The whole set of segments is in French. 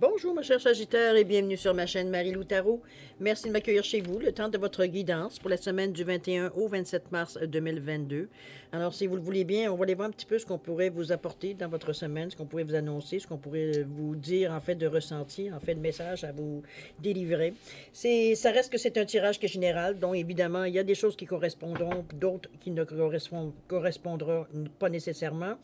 Bonjour, mon cher Sagittaire, et bienvenue sur ma chaîne Marie-Lou Tarot. Merci de m'accueillir chez vous, le temps de votre guidance pour la semaine du 21 au 27 mars 2022. Alors, si vous le voulez bien, on va aller voir un petit peu ce qu'on pourrait vous apporter dans votre semaine, ce qu'on pourrait vous annoncer, ce qu'on pourrait vous dire, en fait, de ressenti, en fait, de message à vous délivrer. Ça reste que c'est un tirage qui est général, donc évidemment, il y a des choses qui correspondront, d'autres qui ne correspondront pas nécessairement.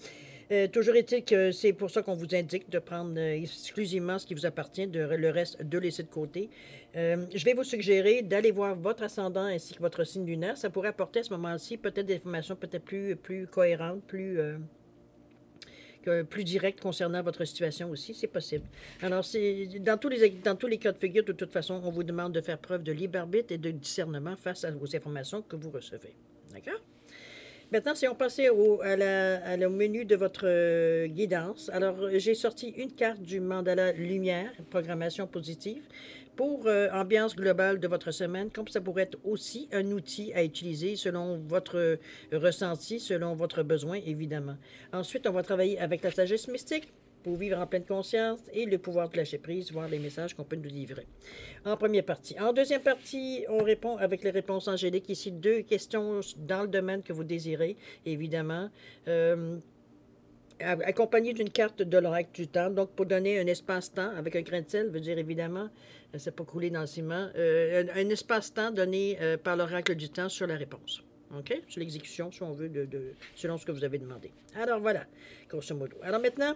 Toujours est-il que c'est pour ça qu'on vous indique de prendre exclusivement ce qui vous appartient, le reste de laisser de côté. Je vais vous suggérer d'aller voir votre ascendant ainsi que votre signe lunaire. Ça pourrait apporter à ce moment-ci peut-être des informations peut-être plus cohérentes, plus directes concernant votre situation aussi, c'est possible. Alors, dans tous les cas de figure, de toute façon, on vous demande de faire preuve de libre arbitre et de discernement face aux informations que vous recevez. D'accord? Maintenant, si on passait au menu de votre guidance, alors j'ai sorti une carte du mandala lumière, programmation positive, pour ambiance globale de votre semaine, comme ça pourrait être aussi un outil à utiliser selon votre ressenti, selon votre besoin, évidemment. Ensuite, on va travailler avec la sagesse mystique, pour vivre en pleine conscience et le pouvoir de lâcher prise, voir les messages qu'on peut nous livrer. En première partie. En deuxième partie, on répond avec les réponses angéliques. Ici, 2 questions dans le domaine que vous désirez, évidemment. Accompagné d'une carte de l'oracle du temps, donc pour donner un espace-temps avec un grain de sel, veut dire évidemment, c'est pas coulé dans le ciment, un espace-temps donné par l'oracle du temps sur la réponse. OK? Sur l'exécution, si on veut, selon ce que vous avez demandé. Alors voilà, grosso modo. Alors maintenant,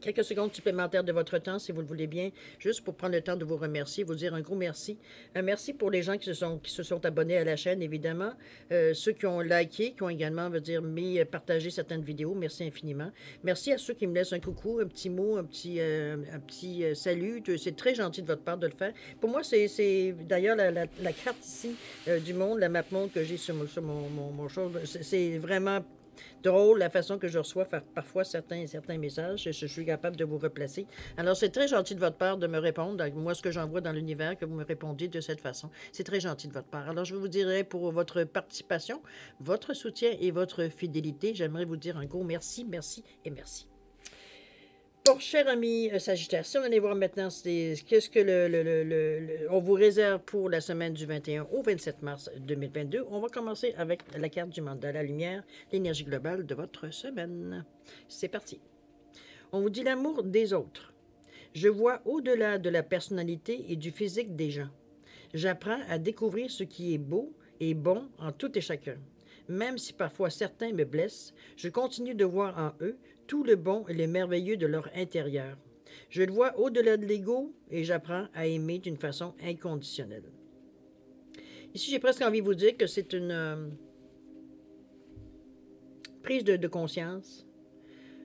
quelques secondes supplémentaires de votre temps, si vous le voulez bien, juste pour prendre le temps de vous remercier, vous dire un gros merci. Un merci pour les gens qui se sont abonnés à la chaîne, évidemment. Ceux qui ont liké, qui ont également, partagé certaines vidéos, merci infiniment. Merci à ceux qui me laissent un coucou, un petit mot, un petit salut. C'est très gentil de votre part de le faire. Pour moi, c'est d'ailleurs la carte ici du monde, la map monde que j'ai sur mon show. C'est vraiment drôle la façon que je reçois parfois certains messages. Je suis capable de vous replacer. Alors, c'est très gentil de votre part de me répondre. Moi, ce que j'envoie dans l'univers, que vous me répondiez de cette façon. C'est très gentil de votre part. Alors, je vous dirais pour votre participation, votre soutien et votre fidélité, j'aimerais vous dire un gros merci, merci et merci. Bon, cher ami Sagittaire, si on allait voir maintenant qu'est-ce que on vous réserve pour la semaine du 21 au 27 mars 2022, on va commencer avec la carte du mandala lumière, l'énergie globale de votre semaine. C'est parti. On vous dit l'amour des autres. Je vois au-delà de la personnalité et du physique des gens. J'apprends à découvrir ce qui est beau et bon en tout et chacun. Même si parfois certains me blessent, je continue de voir en eux tout le bon et le merveilleux de leur intérieur. Je le vois au-delà de l'ego et j'apprends à aimer d'une façon inconditionnelle. Ici, j'ai presque envie de vous dire que c'est une prise de conscience.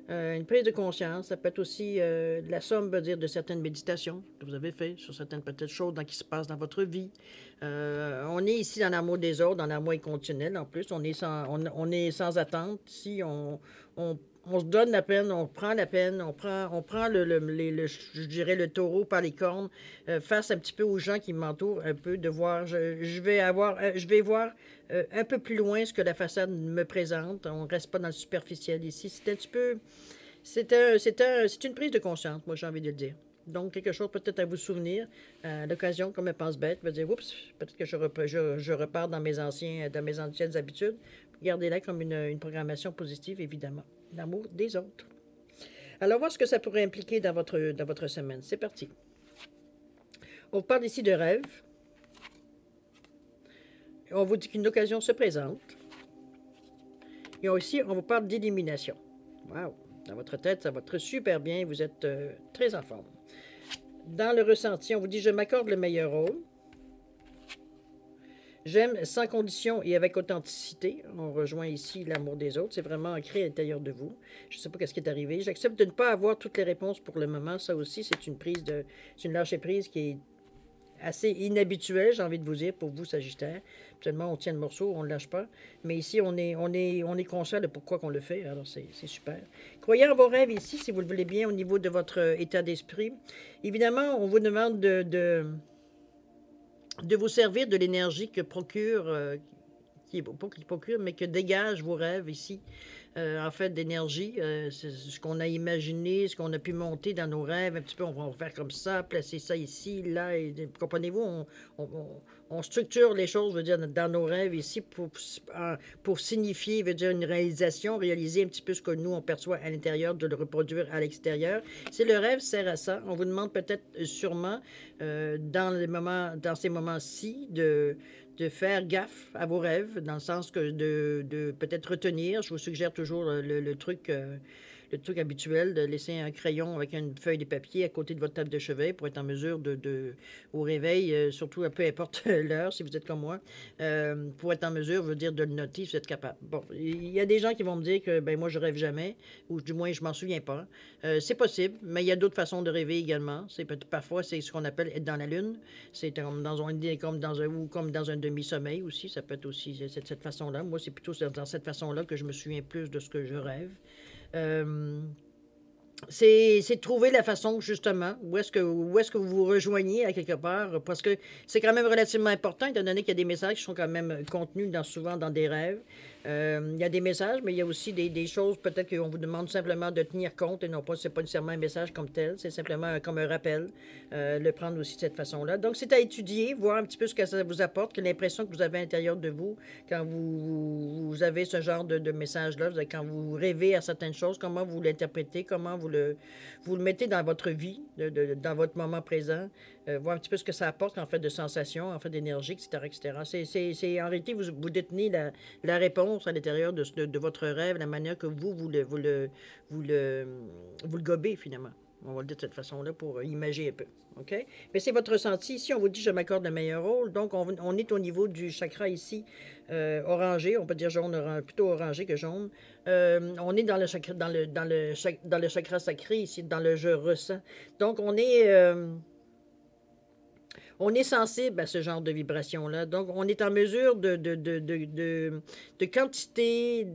Une prise de conscience, ça peut être aussi la somme, de certaines méditations que vous avez faites sur certaines peut-être choses qui se passent dans votre vie. On est ici dans l'amour des autres, dans l'amour inconditionnel. En plus, on est sans attente. Si on se donne la peine, on prend la peine, on prend je dirais le taureau par les cornes, face un petit peu aux gens qui m'entourent, un peu de voir, je vais voir un peu plus loin ce que la façade me présente. On ne reste pas dans le superficiel ici. C'est un petit peu, c'est une prise de conscience, moi j'ai envie de le dire. Donc, quelque chose peut-être à vous souvenir, à l'occasion, comme elle pense bête, va dire, oups, peut-être que je repars dans mes anciennes habitudes. Gardez-la comme une programmation positive, évidemment. L'amour des autres. Alors, voir ce que ça pourrait impliquer dans votre semaine. C'est parti. On parle ici de rêve. On vous dit qu'une occasion se présente. Et aussi, on vous parle d'élimination. Wow! Dans votre tête, ça va très super bien. Vous êtes très en forme. Dans le ressenti, on vous dit, je m'accorde le meilleur rôle. J'aime sans condition et avec authenticité. On rejoint ici l'amour des autres. C'est vraiment ancré à l'intérieur de vous. Je ne sais pas ce qui est arrivé. J'accepte de ne pas avoir toutes les réponses pour le moment. Ça aussi, c'est une lâcher prise qui est assez inhabituelle, j'ai envie de vous dire, pour vous, Sagittaire. Absolument, on tient le morceau, on ne le lâche pas. Mais ici, on est conscient de pourquoi qu'on le fait. Alors, c'est super. Croyez en vos rêves ici, si vous le voulez bien, au niveau de votre état d'esprit. Évidemment, on vous demande de vous servir de l'énergie que procure, pas qui procure, mais que dégagent vos rêves ici. En fait, d'énergie, c'est ce qu'on a imaginé, ce qu'on a pu monter dans nos rêves, un petit peu, on va faire comme ça, placer ça ici, là, et comprenez-vous, on structure les choses, veut dire, dans nos rêves ici pour signifier, veut dire, une réalisation, réaliser un petit peu ce que nous, on perçoit à l'intérieur, de le reproduire à l'extérieur. Si le rêve sert à ça, on vous demande peut-être sûrement, dans ces moments-ci, de faire gaffe à vos rêves, dans le sens que de peut-être retenir. Je vous suggère toujours le truc habituel de laisser un crayon avec une feuille de papier à côté de votre table de chevet pour être en mesure au réveil, surtout peu importe l'heure, si vous êtes comme moi, pour être en mesure, veut dire de le noter si vous êtes capable. Bon, il y a des gens qui vont me dire que ben moi je rêve jamais, ou du moins je m'en souviens pas. C'est possible, mais il y a d'autres façons de rêver également. Parfois c'est ce qu'on appelle être dans la lune. C'est comme comme dans un demi-sommeil aussi. Ça peut être aussi cette façon-là. Moi, c'est plutôt dans cette façon-là que je me souviens plus de ce que je rêve. C'est de trouver la façon, justement, où est-ce que vous vous rejoignez à quelque part, parce que c'est quand même relativement important, étant donné qu'il y a des messages qui sont quand même contenus souvent dans des rêves. Il y a des messages, mais il y a aussi des choses, peut-être qu'on vous demande simplement de tenir compte, et non pas, c'est pas nécessairement un message comme tel, c'est simplement comme un rappel, le prendre aussi de cette façon-là. Donc, c'est à étudier, voir un petit peu ce que ça vous apporte, quelle impression que vous avez à l'intérieur de vous quand vous avez ce genre de message-là, quand vous rêvez à certaines choses, comment vous l'interprétez, comment vous le mettez dans votre vie, dans votre moment présent, voir un petit peu ce que ça apporte en fait de sensations, en fait d'énergie, etc., etc. En réalité, vous détenez la réponse à l'intérieur de votre rêve, la manière que vous le gobez finalement. On va le dire de cette façon-là pour imager un peu. OK? Mais c'est votre ressenti. Ici, on vous dit je m'accorde le meilleur rôle. Donc, on est au niveau du chakra ici, orangé. On peut dire jaune, plutôt orangé que jaune. On est dans le chakra, dans le chakra sacré ici, dans le je ressens. Donc, on est sensible à ce genre de vibration-là. Donc, on est en mesure de quantifier,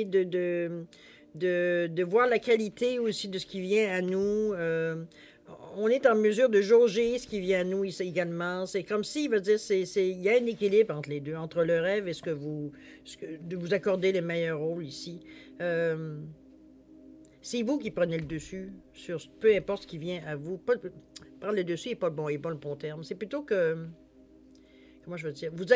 de voir la qualité aussi de ce qui vient à nous. On est en mesure de jauger ce qui vient à nous ici également. C'est comme si, veut dire, il y a un équilibre entre les deux, entre le rêve et de vous accorder les meilleurs rôles ici. C'est vous qui prenez le dessus sur peu importe ce qui vient à vous. Prendre le dessus n'est pas le bon terme. C'est plutôt que, comment je veux dire, vous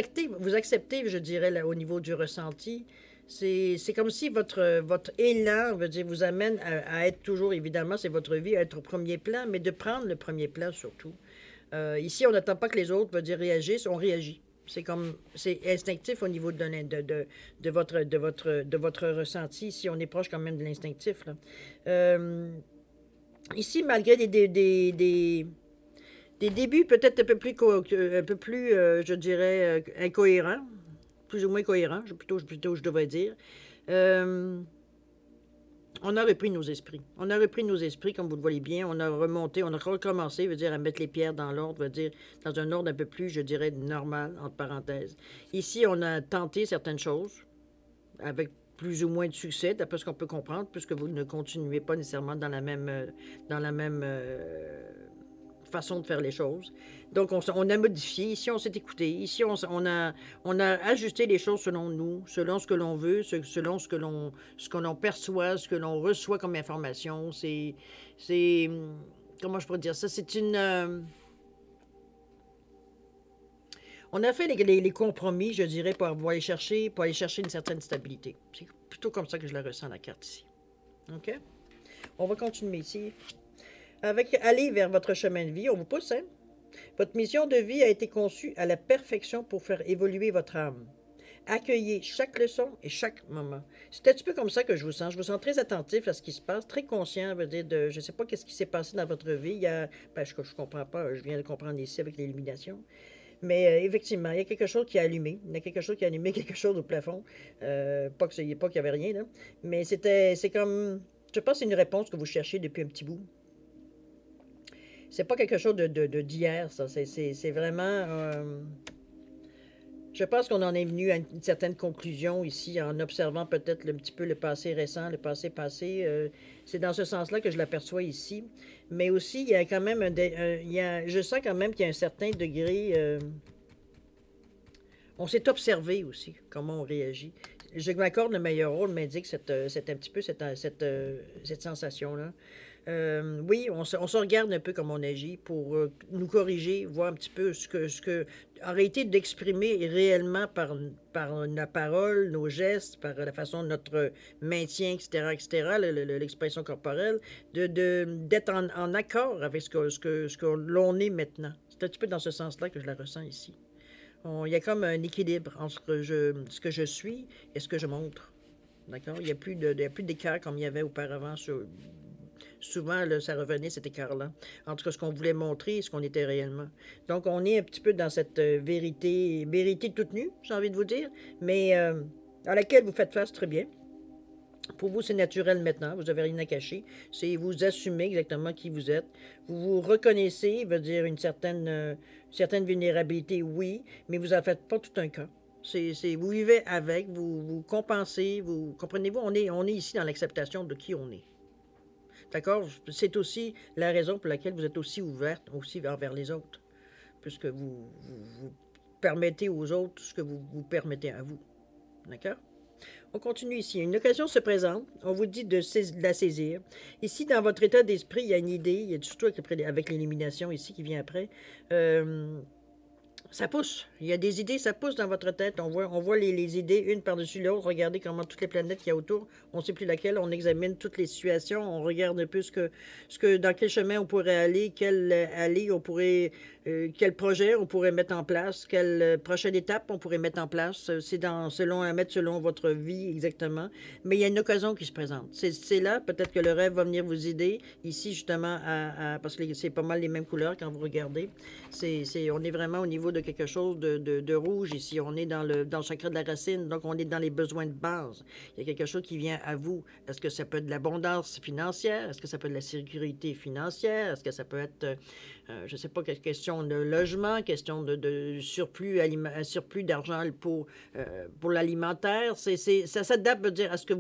acceptez, je dirais, là, au niveau du ressenti. C'est comme si votre élan, veut dire, vous amène à être toujours, évidemment, c'est votre vie, à être au premier plan, mais de prendre le premier plan surtout. Ici, on n'attend pas que les autres, veut dire, réagissent, on réagit. C'est instinctif au niveau de votre ressenti. Ici, on est proche quand même de l'instinctif. Ici, malgré des débuts peut-être un peu plus, je dirais, incohérents, plus ou moins cohérents, plutôt je devrais dire, on a repris nos esprits. On a repris nos esprits, comme vous le voyez bien. On a remonté, on a recommencé, veut dire, à mettre les pierres dans l'ordre, veut dire, dans un ordre un peu plus, je dirais, normal, entre parenthèses. Ici, on a tenté certaines choses, avec plus ou moins de succès, d'après ce qu'on peut comprendre, puisque vous ne continuez pas nécessairement dans la même façon de faire les choses. Donc, on a modifié. Ici, on s'est écouté. Ici, on a ajusté les choses selon nous, selon ce que l'on veut, selon ce que l'on perçoit, ce que l'on reçoit comme information. Comment je pourrais dire ça? On a fait les compromis, je dirais, pour aller chercher une certaine stabilité. C'est plutôt comme ça que je la ressens, la carte ici. OK? On va continuer ici. Aller vers votre chemin de vie, on vous pousse, hein? Votre mission de vie a été conçue à la perfection pour faire évoluer votre âme. Accueillez chaque leçon et chaque moment. C'est un petit peu comme ça que je vous sens. Je vous sens très attentif à ce qui se passe, très conscient, veut dire, je ne sais pas qu'est-ce qui s'est passé dans votre vie. Je ne comprends pas, je viens de comprendre ici avec l'illumination. Mais effectivement, il y a quelque chose qui a allumé. Il y a quelque chose qui a allumé quelque chose au plafond. Pas qu'il n'y avait rien, là. Mais c'est comme, je pense que c'est une réponse que vous cherchez depuis un petit bout. C'est pas quelque chose d'hier, ça. C'est vraiment... je pense qu'on en est venu à une certaine conclusion ici, en observant peut-être un petit peu le passé récent, le passé passé. C'est dans ce sens-là que je l'aperçois ici. Mais aussi, il y a quand même je sens quand même qu'il y a un certain degré... On s'est observé aussi, comment on réagit. Je m'accorde le meilleur rôle, m'indique un petit peu cette sensation-là. Oui, on se regarde un peu comme on agit pour nous corriger, voir un petit peu en réalité, d'exprimer réellement par la parole, nos gestes, par la façon de notre maintien, etc., l'expression corporelle, d'être en accord avec ce que l'on est maintenant. C'est un petit peu dans ce sens-là que je la ressens ici. Il y a comme un équilibre entre ce que je suis et ce que je montre. D'accord? Il n'y a plus d'écart comme il y avait auparavant. Souvent, là, ça revenait, cet écart-là, entre ce qu'on voulait montrer et ce qu'on était réellement. Donc, on est un petit peu dans cette vérité toute nue, j'ai envie de vous dire, mais à laquelle vous faites face très bien. Pour vous, c'est naturel maintenant, vous n'avez rien à cacher. C'est vous assumez exactement qui vous êtes. Vous vous reconnaissez, veut dire une certaine vulnérabilité, oui, mais vous n'en faites pas tout un cas. Vous vivez avec, vous compensez, vous comprenez-vous, on est ici dans l'acceptation de qui on est. D'accord? C'est aussi la raison pour laquelle vous êtes aussi ouverte aussi envers les autres, puisque vous permettez aux autres ce que vous vous permettez à vous. D'accord? On continue ici. Une occasion se présente. On vous dit de la saisir. Ici, dans votre état d'esprit, il y a une idée. Il y a surtout avec l'élimination ici qui vient après. Ça pousse. Il y a des idées, ça pousse dans votre tête. On voit les idées une par-dessus l'autre. Regardez comment toutes les planètes qu'il y a autour. On ne sait plus laquelle. On examine toutes les situations. On regarde un peu dans quel chemin on pourrait aller, quel projet on pourrait mettre en place, quelle prochaine étape on pourrait mettre en place. C'est selon votre vie exactement. Mais il y a une occasion qui se présente. C'est là, peut-être que le rêve va venir vous aider. Ici, justement, parce que c'est pas mal les mêmes couleurs quand vous regardez. On est vraiment au niveau de quelque chose de rouge ici. On est dans le chakra de la racine, donc on est dans les besoins de base. Il y a quelque chose qui vient à vous. Est-ce que ça peut être de l'abondance financière? Est-ce que ça peut être de la sécurité financière? Est-ce que ça peut être, je ne sais pas, question de logement, question de surplus d'argent pour l'alimentaire? Ça s'adapte, veut dire, à ce que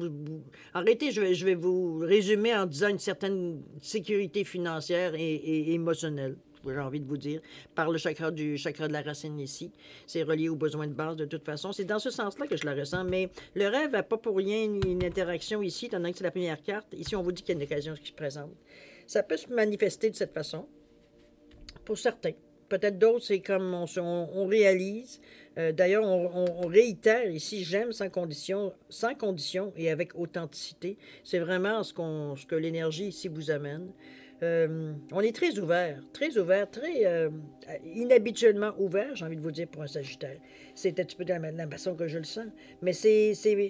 En réalité, je vais vous résumer en disant une certaine sécurité financière et émotionnelle, j'ai envie de vous dire, par le chakra de la racine ici. C'est relié aux besoins de base de toute façon. C'est dans ce sens-là que je la ressens, mais le rêve n'a pas pour rien une interaction ici, étant donné que c'est la première carte. Ici, on vous dit qu'il y a une occasion qui se présente. Ça peut se manifester de cette façon, pour certains. Peut-être d'autres, c'est comme on réalise. D'ailleurs, on réitère ici, j'aime sans condition et avec authenticité. C'est vraiment ce que l'énergie ici vous amène. On est très ouvert, très inhabituellement ouvert, j'ai envie de vous dire, pour un Sagittaire. C'est un petit peu de la façon que je le sens. Mais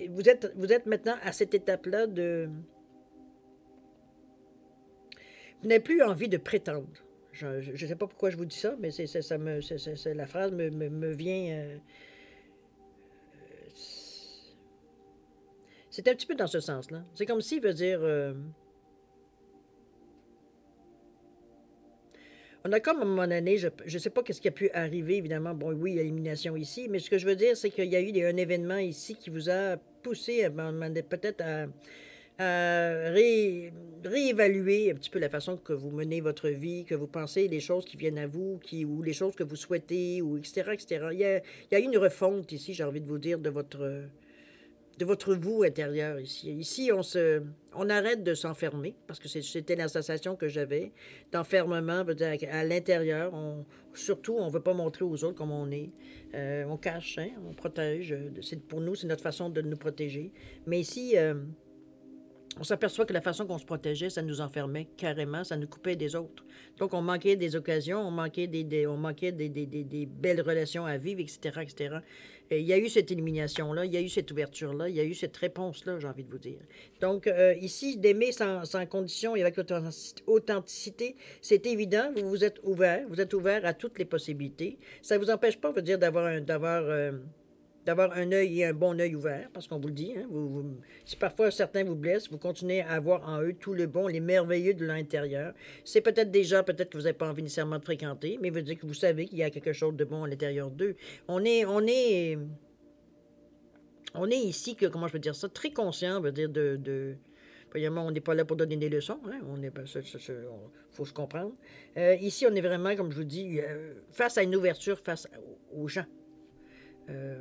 vous êtes maintenant à cette étape-là de... Vous n'avez plus envie de prétendre. Je ne sais pas pourquoi je vous dis ça, mais la phrase me vient... c'est un petit peu dans ce sens-là. C'est comme s'il veut dire... on a comme à un moment donné, je ne sais pas ce qui a pu arriver, évidemment. Bon, oui, il y a l'élimination ici, mais ce que je veux dire, c'est qu'il y a eu un événement ici qui vous a poussé peut-être à réévaluer un petit peu la façon que vous menez votre vie, que vous pensez, les choses qui viennent à vous, ou les choses que vous souhaitez, ou etc., etc. Il y a eu une refonte ici, j'ai envie de vous dire, de votre vous intérieur ici. Ici, on arrête de s'enfermer, parce que c'était la sensation que j'avais, d'enfermement, à l'intérieur. Surtout, on ne veut pas montrer aux autres comment on est. On cache, hein, on protège. Pour nous, c'est notre façon de nous protéger. Mais ici... on s'aperçoit que la façon qu'on se protégeait, ça nous enfermait carrément, ça nous coupait des autres. Donc, on manquait des occasions, on manquait des belles relations à vivre, etc., etc. Et il y a eu cette élimination-là, il y a eu cette ouverture-là, il y a eu cette réponse-là, j'ai envie de vous dire. Donc, ici, d'aimer sans condition et avec authenticité, c'est évident, vous êtes ouvert à toutes les possibilités. Ça ne vous empêche pas, je veux dire, d'avoir un œil et un bon œil ouvert, parce qu'on vous le dit, hein, si parfois certains vous blessent, vous continuez à avoir en eux tout le bon, les merveilleux de l'intérieur. C'est peut-être des gens, peut-être que vous n'avez pas envie nécessairement de fréquenter, mais veut dire que vous savez qu'il y a quelque chose de bon à l'intérieur d'eux. On est ici, comment je peux dire ça, très conscient, veut dire premièrement, on n'est pas là pour donner des leçons, hein, faut se comprendre. Ici, on est vraiment, comme je vous dis, face à une ouverture, face aux gens.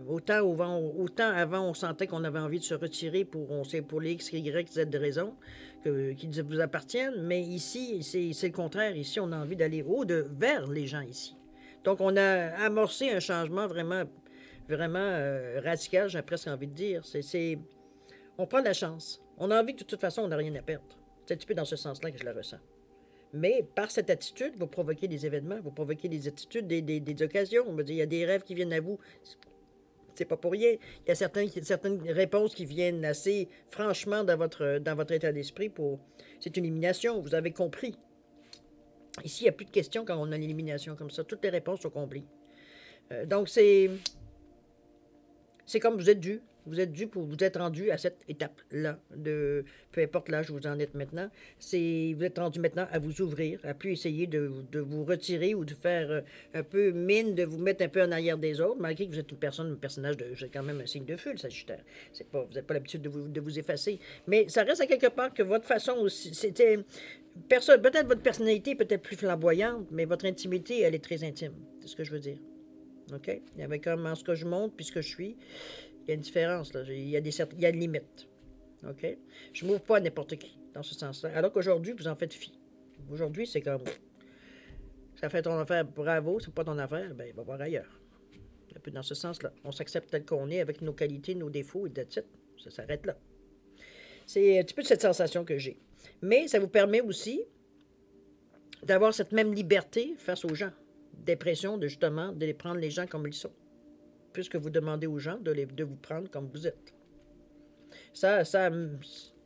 Autant avant, on sentait qu'on avait envie de se retirer pour les X, Y, Z de raisons qui vous appartiennent, mais ici, c'est le contraire. Ici, on a envie d'aller vers les gens ici. Donc, on a amorcé un changement vraiment, vraiment radical, j'ai presque envie de dire. On prend de la chance. On a envie que de toute façon, on n'a rien à perdre. C'est un petit peu dans ce sens-là que je la ressens. Mais par cette attitude, vous provoquez des événements, vous provoquez des attitudes, des occasions. On me dit, il y a des rêves qui viennent à vous. C'est pas pour rien. Il y a certaines réponses qui viennent assez franchement dans votre état d'esprit pour. C'est une élimination, vous avez compris. Ici, il n'y a plus de questions quand on a l'élimination comme ça. Toutes les réponses sont comblées. Donc, c'est comme vous êtes dû. Vous êtes dû pour vous être rendu à cette étape-là, de peu importe l'âge où vous en êtes maintenant. Vous êtes rendu maintenant à vous ouvrir, à plus essayer de vous retirer ou de faire un peu mine, de vous mettre un peu en arrière des autres, malgré que vous êtes un personnage vous êtes quand même un signe de feu, le Sagittaire. Vous n'avez pas l'habitude de vous effacer. Mais ça reste à quelque part que votre façon aussi, c'était. Peut-être votre personnalité est peut-être plus flamboyante, mais votre intimité, elle est très intime. C'est ce que je veux dire. OK? Il y avait comme ce que je montre puis ce que je suis. Il y a une différence, là. Il y a une limite. OK? Je ne m'ouvre pas à n'importe qui, dans ce sens-là. Alors qu'aujourd'hui, vous en faites fi. Aujourd'hui, c'est comme, ça fait ton affaire, bravo, c'est pas ton affaire, ben, il va voir ailleurs. Un peu dans ce sens-là. On s'accepte tel qu'on est, avec nos qualités, nos défauts, et that's it. Ça s'arrête là. C'est un petit peu de cette sensation que j'ai. Mais ça vous permet aussi d'avoir cette même liberté face aux gens. D'impression, justement, de les prendre les gens comme ils sont. Puisque vous demandez aux gens de vous prendre comme vous êtes. Ça,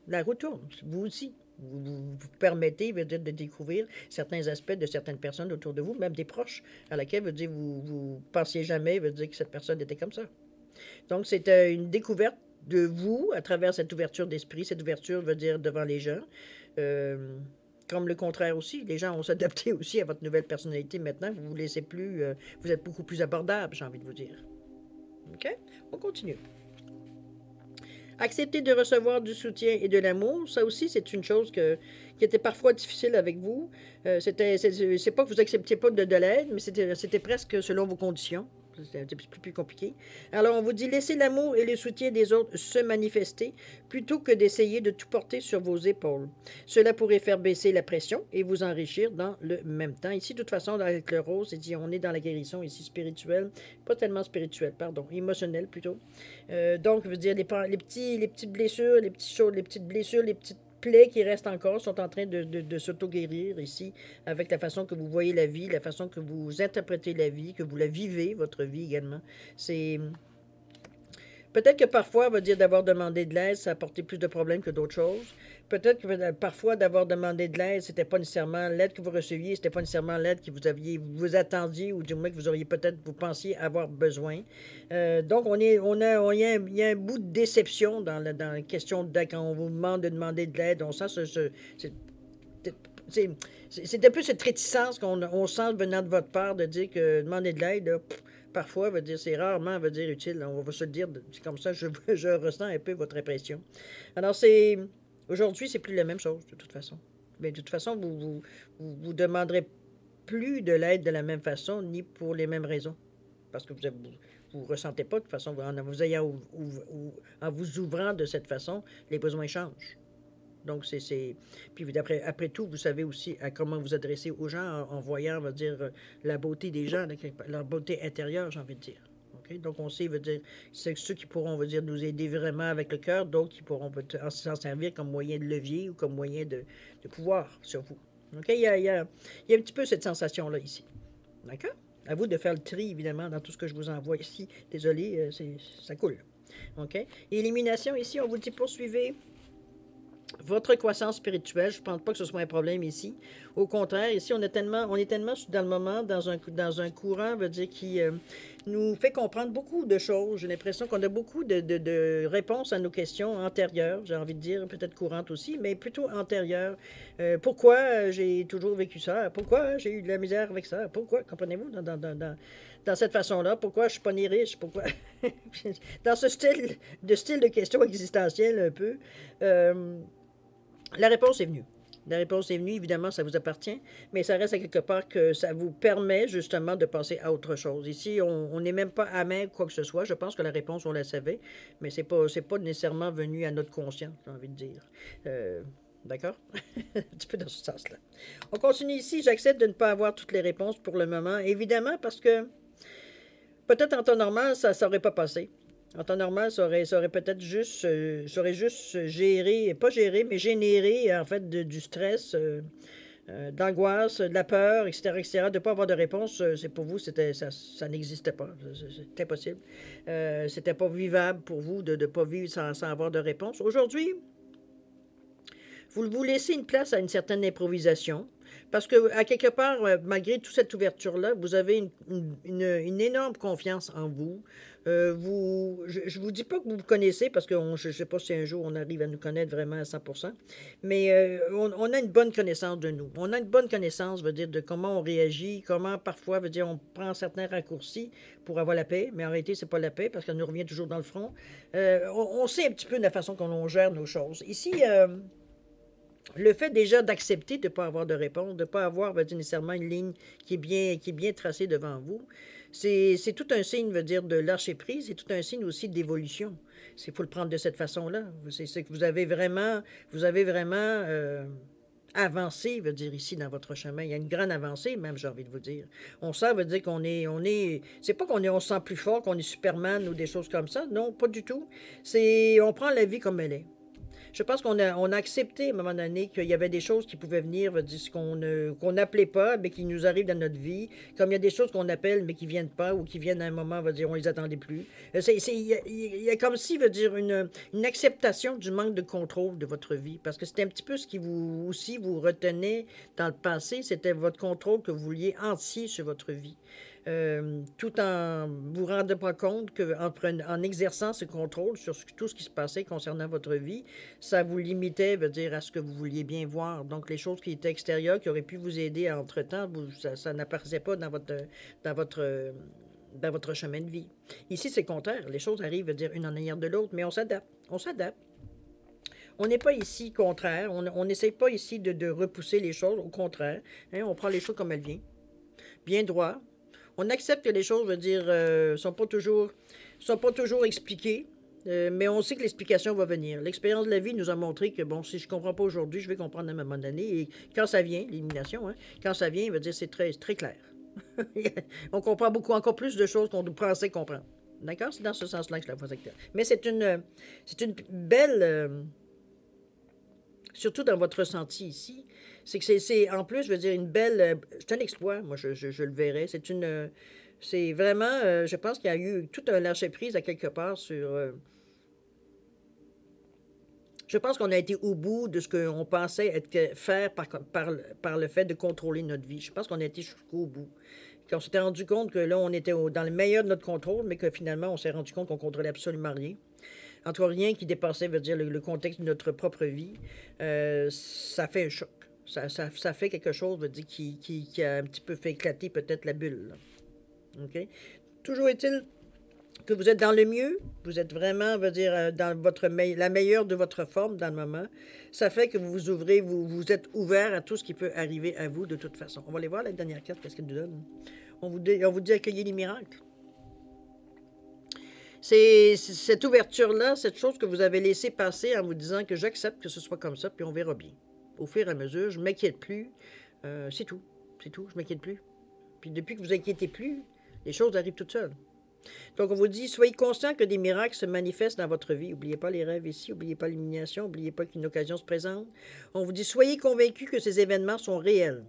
la roue tourne, vous aussi. Vous permettez de découvrir certains aspects de certaines personnes autour de vous, même des proches, à laquelle vous pensiez jamais que cette personne était comme ça. Donc, c'est une découverte de vous à travers cette ouverture d'esprit. Cette ouverture veut dire devant les gens. Comme le contraire aussi. Les gens vont s'adapter aussi à votre nouvelle personnalité maintenant. Vous vous laissez plus... vous êtes beaucoup plus abordable, j'ai envie de vous dire. OK? On continue. Accepter de recevoir du soutien et de l'amour, ça aussi, c'est une chose qui était parfois difficile avec vous. C'est pas que vous acceptiez pas de l'aide, mais c'était presque selon vos conditions. C'était un petit peu plus compliqué. Alors, on vous dit, laissez l'amour et le soutien des autres se manifester plutôt que d'essayer de tout porter sur vos épaules. Cela pourrait faire baisser la pression et vous enrichir dans le même temps. Ici, de toute façon, avec le rose, on est dans la guérison ici spirituelle, pas tellement spirituelle, pardon, émotionnelle plutôt. Donc, je veux dire, les petites blessures, les petites blessures, les petites plaies qui restent encore sont en train de s'auto-guérir ici, avec la façon que vous voyez la vie, la façon que vous interprétez la vie, que vous la vivez, votre vie également. C'est... Peut-être que parfois, on va dire d'avoir demandé de l'aide, ça a apporté plus de problèmes que d'autres choses. Peut-être que parfois, d'avoir demandé de l'aide, c'était pas nécessairement l'aide que vous receviez, c'était pas nécessairement l'aide que vous attendiez, ou du moins que vous auriez vous pensiez avoir besoin. Donc, il y a un bout de déception dans la question quand on vous demande de demander de l'aide. On sent c'est un peu cette réticence qu'on sent venant de votre part de dire que demander de l'aide, parfois, c'est rarement utile. On va se le dire, c'est comme ça, je ressens un peu votre impression. Alors, aujourd'hui, c'est plus la même chose, de toute façon. Mais de toute façon, vous demanderez plus de l'aide de la même façon, ni pour les mêmes raisons. Parce que vous ressentez pas, de toute façon, en vous ouvrant de cette façon, les besoins changent. Donc, Puis après tout, vous savez aussi à comment vous adresser aux gens en voyant, on va dire, la beauté des gens, leur beauté intérieure, j'ai envie de dire. Okay? Donc, on sait, c'est ceux qui pourront, on va dire, nous aider vraiment avec le cœur, d'autres qui pourront s'en servir comme moyen de levier ou comme moyen de pouvoir sur vous. Okay? Il y a un petit peu cette sensation-là ici. D'accord? À vous de faire le tri, évidemment, dans tout ce que je vous envoie ici. Désolé, ça coule. OK? Élimination, ici, on vous dit poursuivez votre croissance spirituelle. Je ne pense pas que ce soit un problème ici. Au contraire, ici, on est tellement dans le moment, dans un courant, veut dire, qui nous fait comprendre beaucoup de choses. J'ai l'impression qu'on a beaucoup de réponses à nos questions antérieures, j'ai envie de dire, peut-être courantes aussi, mais plutôt antérieures. Pourquoi j'ai toujours vécu ça? Pourquoi j'ai eu de la misère avec ça? Pourquoi, comprenez-vous, dans cette façon-là? Pourquoi je ne suis pas né riche? Pourquoi? Dans ce style de questions existentielles un peu. La réponse est venue. La réponse est venue, évidemment, ça vous appartient, mais ça reste à quelque part que ça vous permet justement de passer à autre chose. Ici, on n'est même pas amer quoi que ce soit. Je pense que la réponse, on la savait, mais c'est pas nécessairement venu à notre conscience, j'ai envie de dire. D'accord? Un petit peu dans ce sens-là. On continue ici. J'accepte de ne pas avoir toutes les réponses pour le moment, évidemment, parce que peut-être en temps normal, ça n'aurait pas passé. En temps normal, ça aurait peut-être juste, ça aurait juste géré, pas géré, mais généré, en fait, du stress, d'angoisse, de la peur, etc., de ne pas avoir de réponse. C'est pour vous, ça n'existait pas. C'est impossible. C'était pas vivable pour vous de ne pas vivre sans avoir de réponse. Aujourd'hui, vous laissez une place à une certaine improvisation. Parce que, à quelque part, malgré toute cette ouverture-là, vous avez une énorme confiance en vous. Je ne vous dis pas que vous vous connaissez, parce que je ne sais pas si un jour on arrive à nous connaître vraiment à 100%, mais on a une bonne connaissance de nous. On a une bonne connaissance, veut dire, de comment on réagit, comment parfois, veut dire, on prend certains raccourcis pour avoir la paix, mais en réalité, c'est pas la paix, parce qu'elle nous revient toujours dans le front. On sait un petit peu de la façon qu'on gère nos choses. Ici, le fait déjà d'accepter de ne pas avoir de réponse, de ne pas avoir veut dire, nécessairement une ligne qui est bien tracée devant vous, c'est tout un signe, veut dire, de lâcher prise, c'est tout un signe aussi d'évolution. Il faut le prendre de cette façon-là. C'est que vous avez vraiment avancé, veut dire, ici, dans votre chemin. Il y a une grande avancée, même, j'ai envie de vous dire. On sent, veut dire c'est pas on se sent plus fort, qu'on est Superman ou des choses comme ça. Non, pas du tout. On prend la vie comme elle est. Je pense qu'on a accepté à un moment donné qu'il y avait des choses qui pouvaient venir, veut dire, qu'on n'appelait pas, mais qui nous arrivent dans notre vie, comme il y a des choses qu'on appelle, mais qui ne viennent pas, ou qui viennent à un moment, veut dire, on ne les attendait plus. Il y a comme si, veut dire, une acceptation du manque de contrôle de votre vie, parce que c'était un petit peu ce qui vous retenait dans le passé, c'était votre contrôle que vous vouliez entier sur votre vie. Tout en vous rendant pas compte qu'en exerçant ce contrôle sur tout ce qui se passait concernant votre vie, ça vous limitait, veut dire, à ce que vous vouliez bien voir. Donc, les choses qui étaient extérieures, qui auraient pu vous aider entre-temps, ça n'apparaissait pas dans votre chemin de vie. Ici, c'est le contraire. Les choses arrivent, veut dire, une en arrière de l'autre, mais on s'adapte. On s'adapte. On n'est pas ici contraire. On n'essaie pas ici de repousser les choses. Au contraire, hein, on prend les choses comme elles viennent. Bien droit. On accepte que les choses, veut dire, sont pas toujours expliquées, mais on sait que l'explication va venir. L'expérience de la vie nous a montré que, bon, si je ne comprends pas aujourd'hui, je vais comprendre à un moment donné. Et quand ça vient, l'élimination, hein, quand ça vient, veut dire, c'est très, très clair. On comprend encore plus de choses qu'on pensait comprendre. D'accord? C'est dans ce sens-là que je la vois claire. Mais c'est une belle... surtout dans votre ressenti ici, c'est que en plus, je veux dire, une belle... c'est un exploit, moi, je le verrais. C'est vraiment... je pense qu'il y a eu tout un lâcher-prise à quelque part sur... je pense qu'on a été au bout de ce qu'on pensait faire par le fait de contrôler notre vie. Je pense qu'on a été jusqu'au bout. Qu'on s'était rendu compte que là, on était dans le meilleur de notre contrôle, mais que finalement, on s'est rendu compte qu'on ne contrôlait absolument rien. En tout cas, rien qui dépassait, veut dire, le contexte de notre propre vie. Ça fait un choc. Ça fait quelque chose, veut dire, qui a un petit peu fait éclater peut-être la bulle. Là. OK? Toujours est-il que vous êtes dans le mieux, vous êtes vraiment, veut dire, dans la meilleure de votre forme dans le moment. Ça fait que vous vous ouvrez, vous êtes ouvert à tout ce qui peut arriver à vous de toute façon. On va aller voir la dernière carte, qu'est-ce qu'elle nous donne. On vous dit accueillir les miracles. C'est cette ouverture-là, cette chose que vous avez laissé passer en vous disant que j'accepte que ce soit comme ça, puis on verra bien. Au fur et à mesure, je ne m'inquiète plus. C'est tout. C'est tout, je ne m'inquiète plus. Puis depuis que vous inquiétez plus, les choses arrivent toutes seules. Donc, on vous dit, soyez conscient que des miracles se manifestent dans votre vie. N'oubliez pas les rêves ici, n'oubliez pas l'illumination, n'oubliez pas qu'une occasion se présente. On vous dit, soyez convaincus que ces événements sont réels.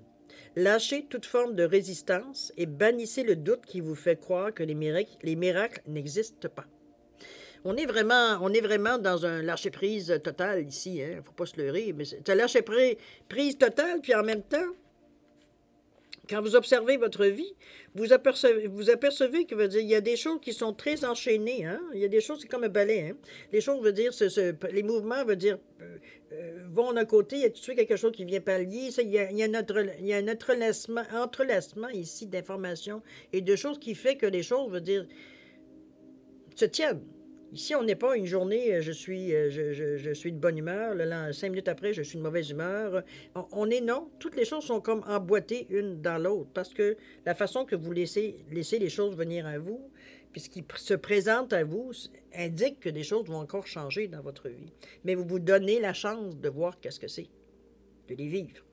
Lâchez toute forme de résistance et bannissez le doute qui vous fait croire que les miracles n'existent pas. On est vraiment dans un lâcher-prise total ici. Il ne faut pas se leurrer, mais c'est un lâcher-prise total, puis en même temps, quand vous observez votre vie, vous apercevez que, veut dire, il y a des choses qui sont très enchaînées. Hein? Il y a des choses, c'est comme un balai. Hein? Les choses, veut dire, les mouvements, veut dire, vont d'un côté, il y a tout de suite quelque chose qui vient pallier. Il y a un entrelacement ici d'informations et de choses qui fait que les choses, veut dire, se tiennent. Ici, on n'est pas une journée, je suis de bonne humeur, 5 minutes après, je suis de mauvaise humeur. On est non, toutes les choses sont comme emboîtées une dans l'autre, parce que la façon que vous laissez les choses venir à vous, puis ce qui se présente à vous, indique que des choses vont encore changer dans votre vie. Mais vous vous donnez la chance de voir qu'est-ce que c'est, de les vivre,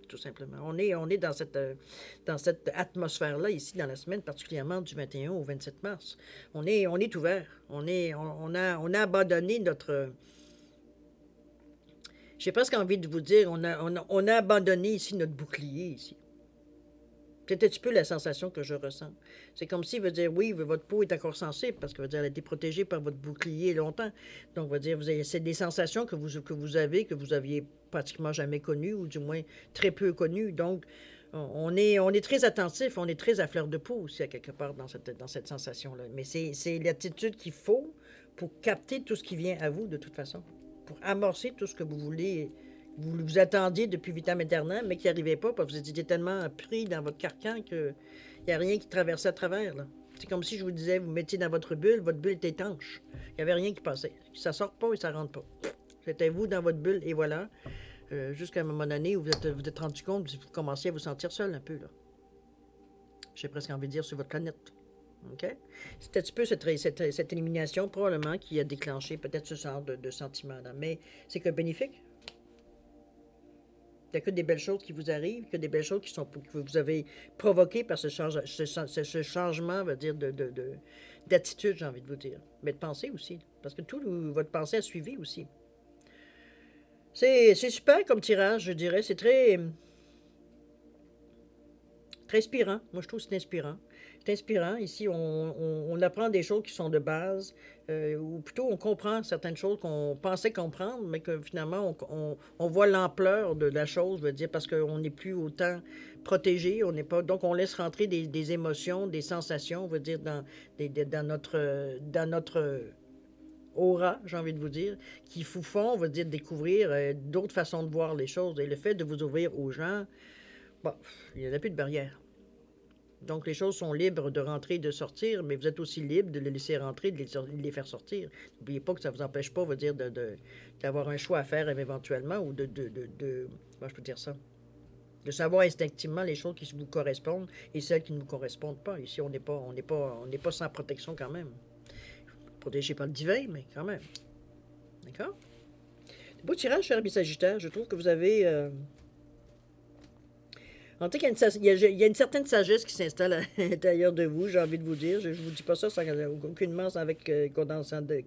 tout simplement. On est dans cette atmosphère-là, ici, dans la semaine, particulièrement du 21 au 27 mars. On est ouvert. On a abandonné notre... J'ai presque envie de vous dire, on a abandonné ici notre bouclier, ici. C'est un petit peu la sensation que je ressens. C'est comme si, veut dire, oui, votre peau est encore sensible, parce que, veut dire, elle a été protégée par votre bouclier longtemps. Donc, veut dire, c'est des sensations que vous aviez pratiquement jamais connues, ou du moins très peu connues. Donc, on est très attentif, on est très à fleur de peau aussi, à quelque part, dans cette sensation-là. Mais c'est l'attitude qu'il faut pour capter tout ce qui vient à vous, de toute façon. Pour amorcer tout ce que vous voulez... Vous attendiez depuis vitam aeternam, mais qui n'arrivait pas, parce que vous étiez tellement pris dans votre carcan qu'il n'y a rien qui traversait à travers. C'est comme si je vous disais, vous mettiez dans votre bulle est étanche. Il n'y avait rien qui passait. Ça ne sort pas et ça ne rentre pas. C'était vous dans votre bulle, et voilà. Jusqu'à un moment donné où vous êtes rendu compte, vous commenciez à vous sentir seul un peu. J'ai presque envie de dire sur votre planète. OK? C'est un petit peu cette élimination, probablement, qui a déclenché peut-être ce genre de sentiment-là. Mais c'est que bénéfique. Il n'y a que des belles choses qui vous arrivent, que des belles choses que vous avez provoquées par ce changement, va dire, d'attitude, j'ai envie de vous dire. Mais de pensée aussi. Parce que votre pensée a suivi aussi. C'est super comme tirage, je dirais. C'est très inspirant. Moi, je trouve que c'est inspirant. C'est inspirant. Ici, on apprend des choses qui sont de base, ou plutôt on comprend certaines choses qu'on pensait comprendre, mais que finalement, on voit l'ampleur de la chose, je veux dire, parce qu'on n'est plus autant protégé. On n'est pas, donc, on laisse rentrer des émotions, des sensations, on veut dire, dans notre aura, j'ai envie de vous dire, qui vous font, on va dire, découvrir d'autres façons de voir les choses. Et le fait de vous ouvrir aux gens, bon, il n'y en a plus de barrière. Donc, les choses sont libres de rentrer et de sortir, mais vous êtes aussi libre de les laisser rentrer, de les faire sortir. N'oubliez pas que ça ne vous empêche pas, on va dire, d'avoir un choix à faire éventuellement, ou comment je peux dire ça? De savoir instinctivement les choses qui vous correspondent et celles qui ne vous correspondent pas. Ici, on n'est pas sans protection quand même. Protégé par le divin, mais quand même. D'accord? Beau tirage, cher ami Sagittaire. Je trouve que vous avez... En tout cas, il y a une certaine sagesse qui s'installe à l'intérieur de vous, j'ai envie de vous dire. Je ne vous dis pas ça aucunement avec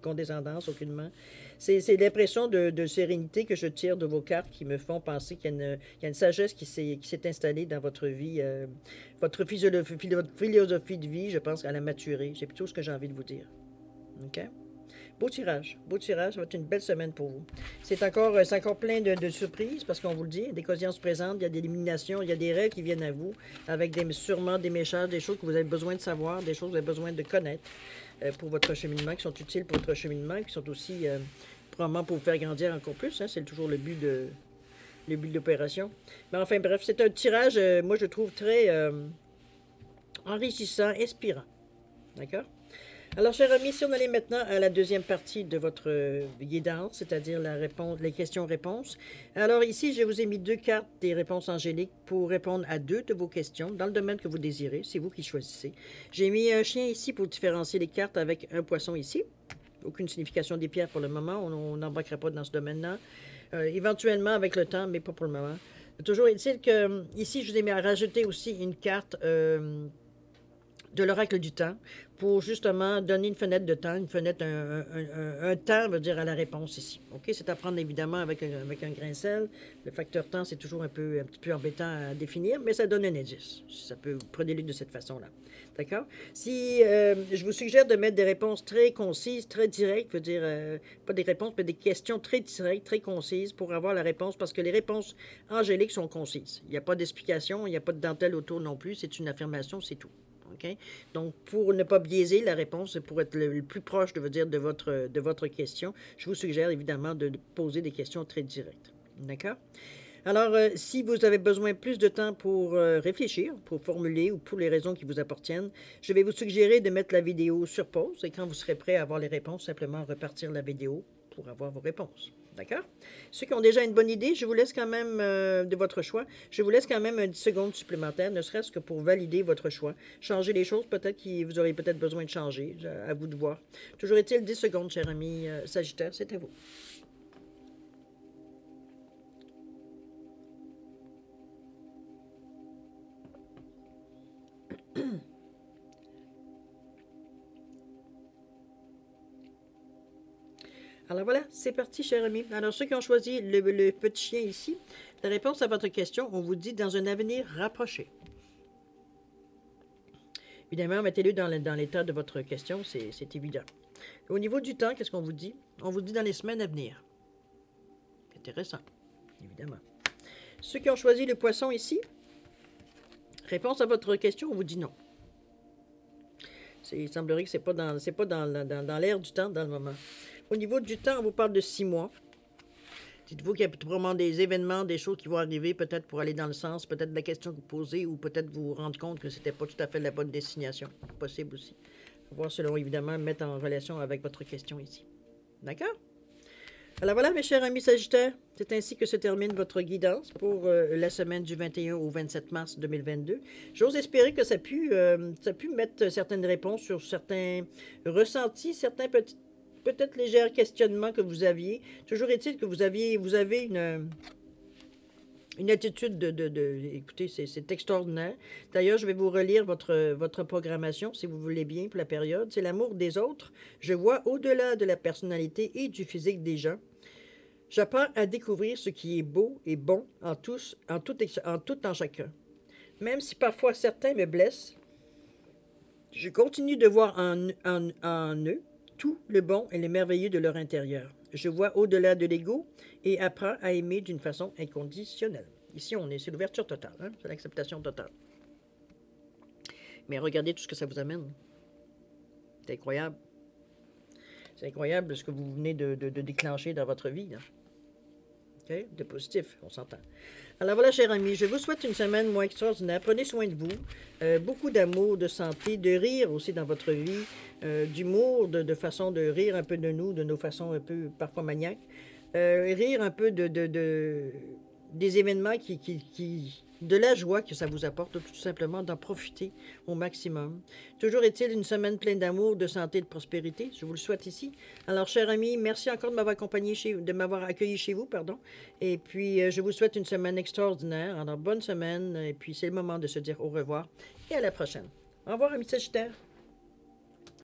condescendance, aucunement. C'est l'impression de sérénité que je tire de vos cartes qui me font penser qu'il y a une sagesse qui s'est installée dans votre vie. Votre philosophie de vie, je pense, elle a maturé. C'est plutôt ce que j'ai envie de vous dire. OK? Beau tirage, ça va être une belle semaine pour vous. C'est encore plein de surprises, parce qu'on vous le dit, des consciences présentes, il y a des éliminations, il y a des règles qui viennent à vous, avec sûrement des messages, des choses que vous avez besoin de savoir, des choses que vous avez besoin de connaître pour votre cheminement, qui sont utiles pour votre cheminement, qui sont aussi probablement pour vous faire grandir encore plus. Hein, c'est toujours le but de l'opération. Mais enfin, bref, c'est un tirage, moi, je trouve très enrichissant, inspirant. D'accord? Alors, chers amis, si on allait maintenant à la deuxième partie de votre guidance, c'est-à-dire les questions-réponses. Alors ici, je vous ai mis 2 cartes des réponses angéliques pour répondre à 2 de vos questions dans le domaine que vous désirez. C'est vous qui choisissez. J'ai mis un chien ici pour différencier les cartes avec un poisson ici. Aucune signification des pierres pour le moment. On n'embarquera pas dans ce domaine-là. Éventuellement avec le temps, mais pas pour le moment. Toujours est-il que ici, je vous ai mis à rajouter aussi une carte... de l'oracle du temps, pour justement donner une fenêtre de temps, un temps, veut dire, à la réponse ici. OK? C'est à prendre évidemment avec un grain de sel. Le facteur temps, c'est toujours un petit peu embêtant à définir, mais ça donne un indice. Prenez-le de cette façon-là. D'accord? Si je vous suggère de mettre des réponses très concises, très directes, veut dire, pas des réponses, mais des questions très directes, très concises pour avoir la réponse, parce que les réponses angéliques sont concises. Il n'y a pas d'explication, il n'y a pas de dentelle autour non plus, c'est une affirmation, c'est tout. Okay? Donc, pour ne pas biaiser la réponse, pour être le plus proche, de votre question, je vous suggère évidemment de poser des questions très directes. D'accord? Alors, si vous avez besoin plus de temps pour réfléchir, pour formuler ou pour les raisons qui vous appartiennent, je vais vous suggérer de mettre la vidéo sur pause et quand vous serez prêt à avoir les réponses, simplement repartir la vidéo pour avoir vos réponses. D'accord? Ceux qui ont déjà une bonne idée, je vous laisse quand même, de votre choix, je vous laisse quand même 10 secondes supplémentaires, ne serait-ce que pour valider votre choix. Changer les choses, peut-être que vous aurez peut-être besoin de changer, à vous de voir. Toujours est-il 10 secondes, cher ami Sagittaire, c'est à vous. Alors voilà, c'est parti, cher ami. Alors, ceux qui ont choisi le petit chien ici, la réponse à votre question, on vous dit dans un avenir rapproché. Évidemment, mettez-le dans l'état de votre question, c'est évident. Au niveau du temps, qu'est-ce qu'on vous dit? On vous dit dans les semaines à venir. Intéressant, évidemment. Ceux qui ont choisi le poisson ici, réponse à votre question, on vous dit non. Il semblerait que ce n'est pas dans l'air du temps dans le moment. Au niveau du temps, on vous parle de 6 mois. Dites-vous qu'il y a vraiment des événements, des choses qui vont arriver, peut-être pour aller dans le sens, peut-être de la question que vous posez, ou peut-être vous rendre compte que ce n'était pas tout à fait la bonne destination. Possible aussi. On va voir selon, évidemment, mettre en relation avec votre question ici. D'accord? Alors voilà, mes chers amis Sagittaires, c'est ainsi que se termine votre guidance pour la semaine du 21 au 27 mars 2022. J'ose espérer que ça a pu mettre certaines réponses sur certains ressentis, certains peut-être légers questionnements que vous aviez. Toujours est-il que vous avez une attitude écoutez, c'est extraordinaire. D'ailleurs, je vais vous relire votre programmation, si vous voulez bien, pour la période. C'est l'amour des autres. Je vois au-delà de la personnalité et du physique des gens. J'apprends à découvrir ce qui est beau et bon en tout en chacun. Même si parfois certains me blessent, je continue de voir en eux tout le bon et le merveilleux de leur intérieur. Je vois au-delà de l'ego et apprends à aimer d'une façon inconditionnelle. Ici, c'est l'ouverture totale, hein? C'est l'acceptation totale. Mais regardez tout ce que ça vous amène. C'est incroyable. C'est incroyable ce que vous venez de déclencher dans votre vie. Là. Okay? De positif, on s'entend. Alors voilà, chers amis, je vous souhaite une semaine moins extraordinaire. Prenez soin de vous. Beaucoup d'amour, de santé, de rire aussi dans votre vie. D'humour, de façon de rire un peu de nous, de nos façons un peu parfois maniaques. Rire un peu des événements de la joie que ça vous apporte, tout simplement d'en profiter au maximum. Toujours est-il une semaine pleine d'amour, de santé, de prospérité. Je vous le souhaite ici. Alors, chers amis, merci encore de m'avoir accueilli chez vous, pardon. Et puis, je vous souhaite une semaine extraordinaire. Alors, bonne semaine. Et puis, c'est le moment de se dire au revoir et à la prochaine. Au revoir, amis Sagittaires.